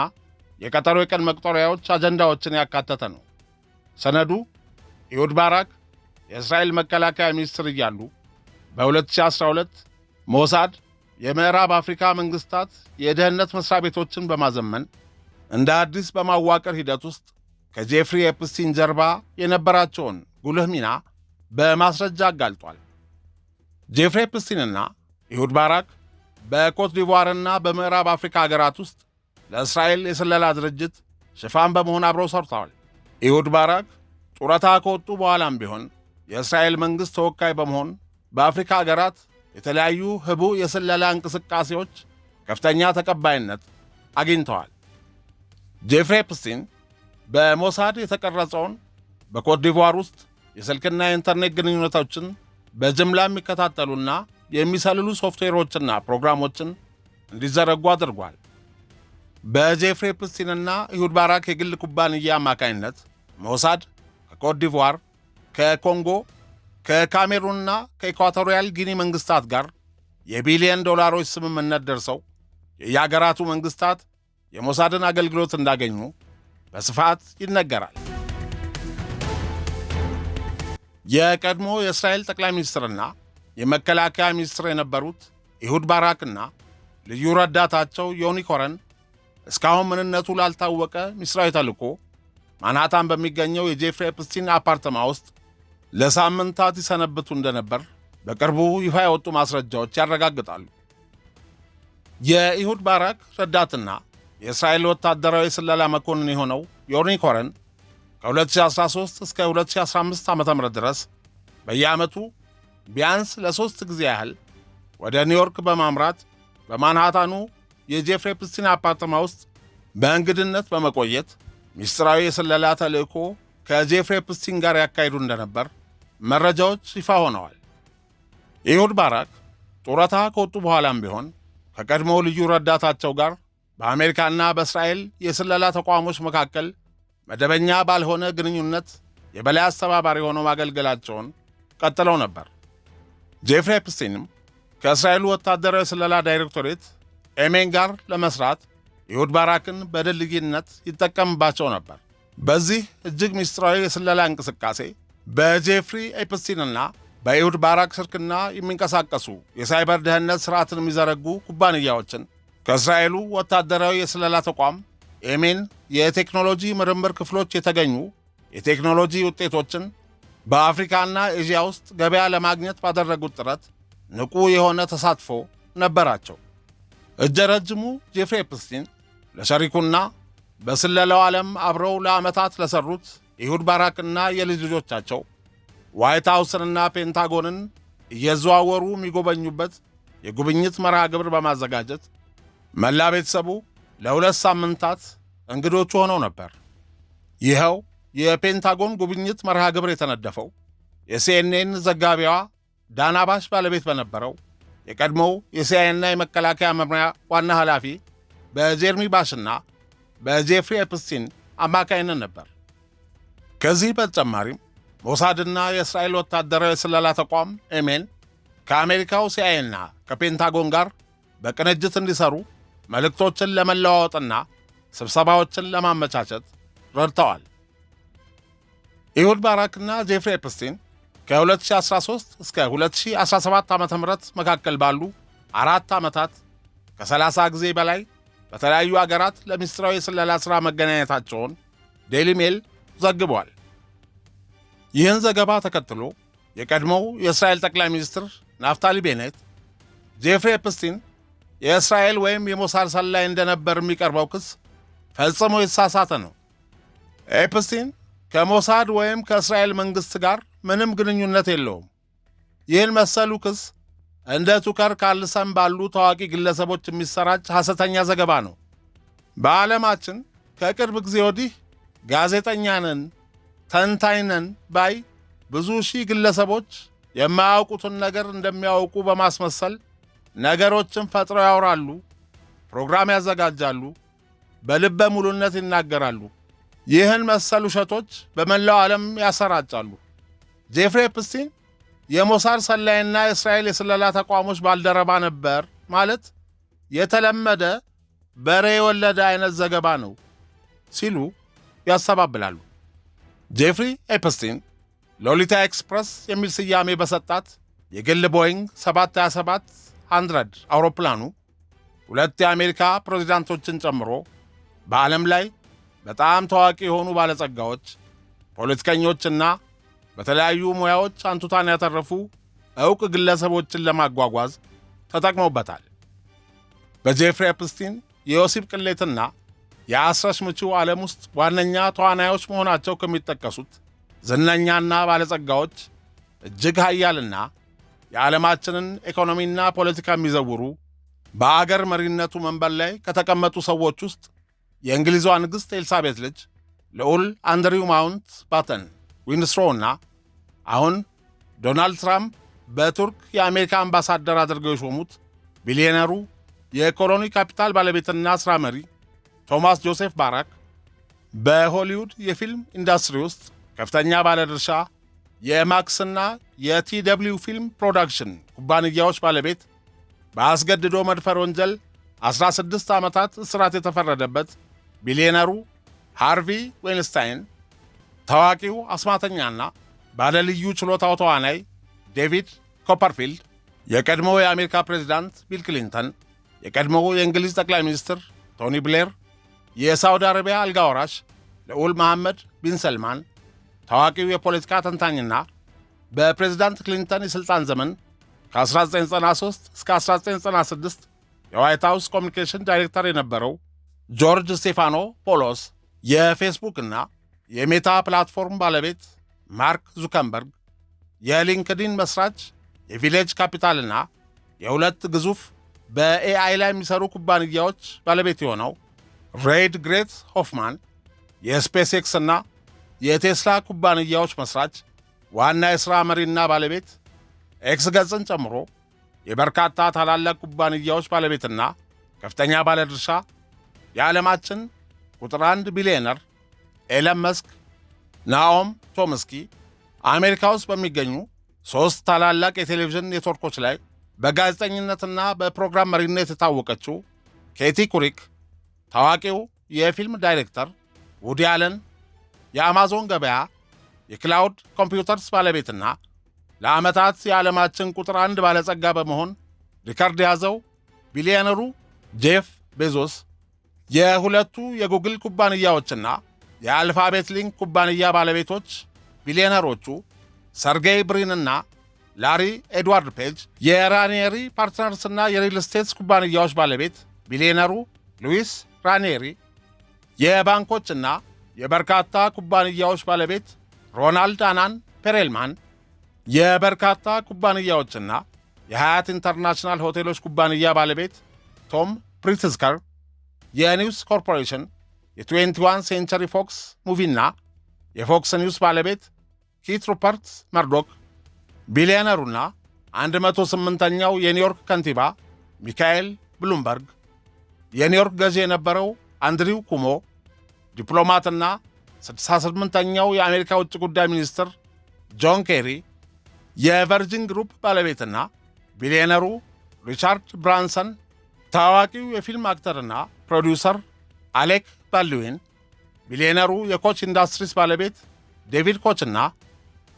[SPEAKER 1] የቀጠሮ የቀን መቁጠሪያዎች አጀንዳዎችን ያካተተ ነው። ሰነዱ ኢሁድ ባራክ የእስራኤል መከላከያ ሚኒስትር እያሉ በ2012 ሞሳድ የምዕራብ አፍሪካ መንግሥታት የደህንነት መሥሪያ ቤቶችን በማዘመን እንደ አዲስ በማዋቀር ሂደት ውስጥ ከጄፍሪ ኤፕስቲን ጀርባ የነበራቸውን ጉልህ ሚና በማስረጃ አጋልጧል። ጄፍሪ ኤፕስቲንና ኢሁድ ባራክ በኮት ዲቯርና በምዕራብ አፍሪካ ሀገራት ውስጥ ለእስራኤል የስለላ ድርጅት ሽፋን በመሆን አብረው ሰርተዋል። ኢሁድ ባራክ ጡረታ ከወጡ በኋላም ቢሆን የእስራኤል መንግሥት ተወካይ በመሆን በአፍሪካ ሀገራት የተለያዩ ህቡ የስለላ እንቅስቃሴዎች ከፍተኛ ተቀባይነት አግኝተዋል። ጄፍሪ ኤፕስቲን በሞሳድ የተቀረጸውን በኮት ዲቯር ውስጥ የስልክና የኢንተርኔት ግንኙነቶችን በጅምላ የሚከታተሉና የሚሰልሉ ሶፍትዌሮችና ፕሮግራሞችን እንዲዘረጉ አድርጓል። በጄፍሪ ኤፕስቲንና ኢሁድ ባራክ የግል ኩባንያ አማካኝነት ሞሳድ ከኮት ዲቯር፣ ከኮንጎ፣ ከካሜሩንና ከኢኳቶሪያል ጊኒ መንግሥታት ጋር የቢሊየን ዶላሮች ስምምነት ደርሰው የየአገራቱ መንግሥታት የሞሳድን አገልግሎት እንዳገኙ በስፋት ይነገራል። የቀድሞ የእስራኤል ጠቅላይ ሚኒስትርና የመከላከያ ሚኒስትር የነበሩት ኢሁድ ባራክና ልዩ ረዳታቸው ዮኒ ኮረን እስካሁን ምንነቱ ላልታወቀ ሚስጥራዊ ተልዕኮ ማንሃታን በሚገኘው የጄፍሪ ኤፕስቲን አፓርተማ ውስጥ ለሳምንታት ይሰነብቱ እንደነበር በቅርቡ ይፋ የወጡ ማስረጃዎች ያረጋግጣሉ። የኢሁድ ባራክ ረዳትና የእስራኤል ወታደራዊ ስለላ መኮንን የሆነው ዮኒ ኮረን ከ2013 እስከ 2015 ዓ.ም ድረስ በየዓመቱ ቢያንስ ለ3 ጊዜ ያህል ወደ ኒውዮርክ በማምራት በማንሃታኑ የጄፍሪ ኤፕስቲን አፓርተማ ውስጥ በእንግድነት በመቆየት ሚስጥራዊ የስለላ ተልዕኮ ከጄፍሪ ኤፕስቲን ጋር ያካሂዱ እንደነበር መረጃዎች ይፋ ሆነዋል። ኢሁድ ባራክ ጡረታ ከወጡ በኋላም ቢሆን ከቀድሞ ልዩ ረዳታቸው ጋር በአሜሪካና በእስራኤል የስለላ ተቋሞች መካከል መደበኛ ባልሆነ ግንኙነት የበላይ አስተባባሪ ሆነው ማገልገላቸውን ቀጥለው ነበር። ጄፍሪ ኤፕስቲንም ከእስራኤሉ ወታደራዊ ስለላ ዳይሬክቶሬት ኤሜን ጋር ለመስራት ኢሁድ ባራክን በድልድይነት ይጠቀምባቸው ነበር። በዚህ እጅግ ምስጢራዊ የስለላ እንቅስቃሴ በጄፍሪ ኤፕስቲንና በኢሁድ ባራክ ሽርክና የሚንቀሳቀሱ የሳይበር ደህንነት ሥርዓትን የሚዘረጉ ኩባንያዎችን ከእስራኤሉ ወታደራዊ የስለላ ተቋም ኤሜን የቴክኖሎጂ ምርምር ክፍሎች የተገኙ የቴክኖሎጂ ውጤቶችን በአፍሪካና ኤዥያ ውስጥ ገበያ ለማግኘት ባደረጉት ጥረት ንቁ የሆነ ተሳትፎ ነበራቸው። እጀ ረጅሙ ጄፍሪ ኤፕስቲን ለሸሪኩና በስለላው ዓለም አብረው ለዓመታት ለሰሩት ኢሁድ ባራክና የልጅ ልጆቻቸው ዋይት ሃውስንና ፔንታጎንን እየዘዋወሩ የሚጎበኙበት የጉብኝት መርሃ ግብር በማዘጋጀት መላ ቤተሰቡ ለ2 ሳምንታት እንግዶቹ ሆነው ነበር። ይኸው የፔንታጎን ጉብኝት መርሃ ግብር የተነደፈው የሲኤንኤን ዘጋቢዋ ዳና ባሽ ባለቤት በነበረው የቀድሞው የሲአይኤና የመከላከያ መምሪያ ዋና ኃላፊ በጀርሚ ባሽና በጄፍሪ ኤፕስቲን አማካይነት ነበር። ከዚህ በተጨማሪም ሞሳድና የእስራኤል ወታደራዊ ስለላ ተቋም ኤሜን ከአሜሪካው ሲአይኤና ከፔንታጎን ጋር በቅንጅት እንዲሰሩ መልእክቶችን ለመለዋወጥና ስብሰባዎችን ለማመቻቸት ረድተዋል። ኢሁድ ባራክና ጄፍሪ ኤፕስቲን ከ2013 እስከ 2017 ዓ.ም መካከል ባሉ 4 ዓመታት ከ30 ጊዜ በላይ በተለያዩ አገራት ለሚስጥራዊ ስለላ ሥራ መገናኘታቸውን ዴይሊ ሜል ዘግቧል። ይህን ዘገባ ተከትሎ የቀድሞው የእስራኤል ጠቅላይ ሚኒስትር ናፍታሊ ቤኔት ጄፍሪ ኤፕስቲን የእስራኤል ወይም የሞሳድ ሰላይ እንደነበር የሚቀርበው ክስ ፈጽሞ የተሳሳተ ነው። ኤፕስቲን ከሞሳድ ወይም ከእስራኤል መንግሥት ጋር ምንም ግንኙነት የለውም። ይህን መሰሉ ክስ እንደ ቱከር ካርልሰን ባሉ ታዋቂ ግለሰቦች የሚሰራጭ ሐሰተኛ ዘገባ ነው። በዓለማችን ከቅርብ ጊዜ ወዲህ ጋዜጠኛ ነን፣ ተንታኝ ነን ባይ ብዙ ሺህ ግለሰቦች የማያውቁትን ነገር እንደሚያውቁ በማስመሰል ነገሮችን ፈጥረው ያወራሉ፣ ፕሮግራም ያዘጋጃሉ፣ በልበ ሙሉነት ይናገራሉ። ይህን መሰል ውሸቶች በመላው ዓለም ያሰራጫሉ። ጄፍሪ ኤፕስቲን የሞሳድ ሰላይና የእስራኤል የስለላ ተቋሞች ባልደረባ ነበር ማለት የተለመደ በሬ የወለደ አይነት ዘገባ ነው ሲሉ ያስተባብላሉ። ጄፍሪ ኤፕስቲን ሎሊታ ኤክስፕረስ የሚል ስያሜ በሰጣት የግል ቦይንግ 727-100 አውሮፕላኑ 2 የአሜሪካ ፕሬዚዳንቶችን ጨምሮ በዓለም ላይ በጣም ታዋቂ የሆኑ ባለጸጋዎች፣ ፖለቲከኞችና በተለያዩ ሙያዎች አንቱታን ያተረፉ ዕውቅ ግለሰቦችን ለማጓጓዝ ተጠቅመውበታል። በጄፍሪ ኤፕስቲን የወሲብ ቅሌትና የአስረሽ ምቹው ዓለም ውስጥ ዋነኛ ተዋናዮች መሆናቸው ከሚጠቀሱት ዝነኛና ባለጸጋዎች እጅግ ኃያልና የዓለማችንን ኢኮኖሚና ፖለቲካ የሚዘውሩ በአገር መሪነቱ መንበር ላይ ከተቀመጡ ሰዎች ውስጥ የእንግሊዟ ንግሥት ኤልሳቤት ልጅ ልዑል አንድሪው ማውንት ባተን ዊንስሮውና አሁን ዶናልድ ትራምፕ በቱርክ የአሜሪካ አምባሳደር አድርገው የሾሙት ቢሊዮነሩ የኮሎኒ ካፒታል ባለቤትና ሥራ መሪ ቶማስ ጆሴፍ ባራክ በሆሊውድ የፊልም ኢንዱስትሪ ውስጥ ከፍተኛ ባለድርሻ የማክስና የቲደብሊው ፊልም ፕሮዳክሽን ኩባንያዎች ባለቤት በአስገድዶ መድፈር ወንጀል 16 ዓመታት እስራት የተፈረደበት ቢሊዮነሩ ሃርቪ ዌንስታይን፣ ታዋቂው አስማተኛና ባለልዩ ችሎታው ተዋናይ ዴቪድ ኮፐርፊልድ፣ የቀድሞው የአሜሪካ ፕሬዚዳንት ቢል ክሊንተን፣ የቀድሞው የእንግሊዝ ጠቅላይ ሚኒስትር ቶኒ ብሌር፣ የሳውዲ አረቢያ አልጋ ወራሽ ልዑል መሐመድ ቢን ሰልማን፣ ታዋቂው የፖለቲካ ተንታኝና በፕሬዚዳንት ክሊንተን የሥልጣን ዘመን ከ1993 እስከ 1996 የዋይት ሃውስ ኮሚኒኬሽን ዳይሬክተር የነበረው ጆርጅ ስቴፋኖ ፖሎስ፣ የፌስቡክና የሜታ ፕላትፎርም ባለቤት ማርክ ዙከንበርግ፣ የሊንክዲን መስራች፣ የቪሌጅ ካፒታልና የሁለት ግዙፍ በኤአይ ላይ የሚሰሩ ኩባንያዎች ባለቤት የሆነው ሬድ ግሬት ሆፍማን፣ የስፔስ ኤክስ እና የቴስላ ኩባንያዎች መስራች ዋና የሥራ መሪና ባለቤት፣ ኤክስ ገጽን ጨምሮ የበርካታ ታላላቅ ኩባንያዎች ባለቤትና ከፍተኛ ባለድርሻ የዓለማችን ቁጥር 1 ቢሊዮነር ኤለን መስክ፣ ናኦም ቾምስኪ፣ አሜሪካ ውስጥ በሚገኙ 3 ታላላቅ የቴሌቪዥን ኔትወርኮች ላይ በጋዜጠኝነትና በፕሮግራም መሪነት የታወቀችው ኬቲ ኩሪክ፣ ታዋቂው የፊልም ዳይሬክተር ውዲ አለን፣ የአማዞን ገበያ የክላውድ ኮምፒውተርስ ባለቤትና ለዓመታት የዓለማችን ቁጥር 1 ባለጸጋ በመሆን ሪካርድ የያዘው ቢሊዮነሩ ጄፍ ቤዞስ፣ የሁለቱ የጉግል ኩባንያዎችና የአልፋቤት ሊንክ ኩባንያ ባለቤቶች ቢሊዮነሮቹ ሰርጌይ ብሪንና ላሪ ኤድዋርድ ፔጅ፣ የራኒየሪ ፓርትነርስና የሪል ስቴትስ ኩባንያዎች ባለቤት ቢሊዮነሩ ሉዊስ ራኒየሪ፣ የባንኮችና የበርካታ ኩባንያዎች ባለቤት ሮናልድ አናን ፔሬልማን፣ የበርካታ ኩባንያዎችና የሀያት ኢንተርናሽናል ሆቴሎች ኩባንያ ባለቤት ቶም ፕሪትዝከር፣ የኒውስ ኮርፖሬሽን፣ የ21 ሴንቸሪ ፎክስ ሙቪና የፎክስ ኒውስ ባለቤት ኪት ሩፐርት መርዶክ፣ ቢሊዮነሩና 108ኛው የኒውዮርክ ከንቲባ ሚካኤል ብሉምበርግ፣ የኒውዮርክ ገዢ የነበረው አንድሪው ኩሞ፣ ዲፕሎማትና 68ኛው የአሜሪካ ውጭ ጉዳይ ሚኒስትር ጆን ኬሪ፣ የቨርጂን ግሩፕ ባለቤትና ቢሊዮነሩ ሪቻርድ ብራንሰን፣ ታዋቂው የፊልም አክተርና ፕሮዲውሰር አሌክ ባልድዊን፣ ቢሊዮነሩ የኮች ኢንዳስትሪስ ባለቤት ዴቪድ ኮችና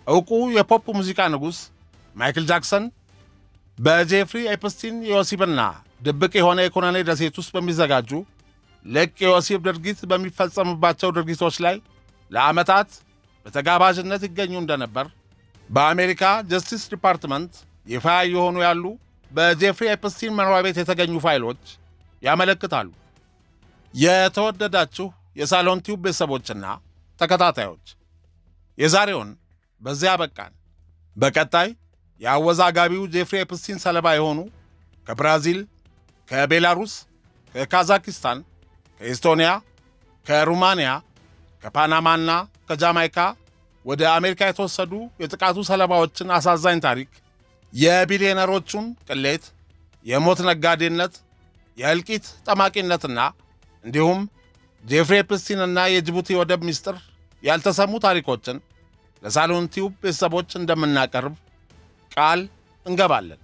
[SPEAKER 1] ዕውቁ የፖፕ ሙዚቃ ንጉሥ ማይክል ጃክሰን በጄፍሪ ኤፕስቲን የወሲብና ድብቅ የሆነ የኩነኔ ደሴት ውስጥ በሚዘጋጁ ልቅ የወሲብ ድርጊት በሚፈጸምባቸው ድርጊቶች ላይ ለዓመታት በተጋባዥነት ይገኙ እንደነበር በአሜሪካ ጀስቲስ ዲፓርትመንት ይፋ የሆኑ ያሉ በጄፍሪ ኤፕስቲን መኖሪያ ቤት የተገኙ ፋይሎች ያመለክታሉ። የተወደዳችሁ የሳሎን ቲዩብ ቤተሰቦችና ተከታታዮች የዛሬውን በዚያ በቃን። በቀጣይ የአወዛጋቢው ጄፍሪ ኤፕስቲን ሰለባ የሆኑ ከብራዚል፣ ከቤላሩስ፣ ከካዛኪስታን፣ ከኤስቶኒያ፣ ከሩማንያ፣ ከፓናማና ከጃማይካ ወደ አሜሪካ የተወሰዱ የጥቃቱ ሰለባዎችን አሳዛኝ ታሪክ፣ የቢሊዮነሮቹን ቅሌት፣ የሞት ነጋዴነት፣ የእልቂት ጠማቂነትና እንዲሁም ጄፍሪ ኤፕስቲንና የጅቡቲ ወደብ ምስጢር ያልተሰሙ ታሪኮችን ለሳሎን ቲዩብ ቤተሰቦች እንደምናቀርብ ቃል እንገባለን።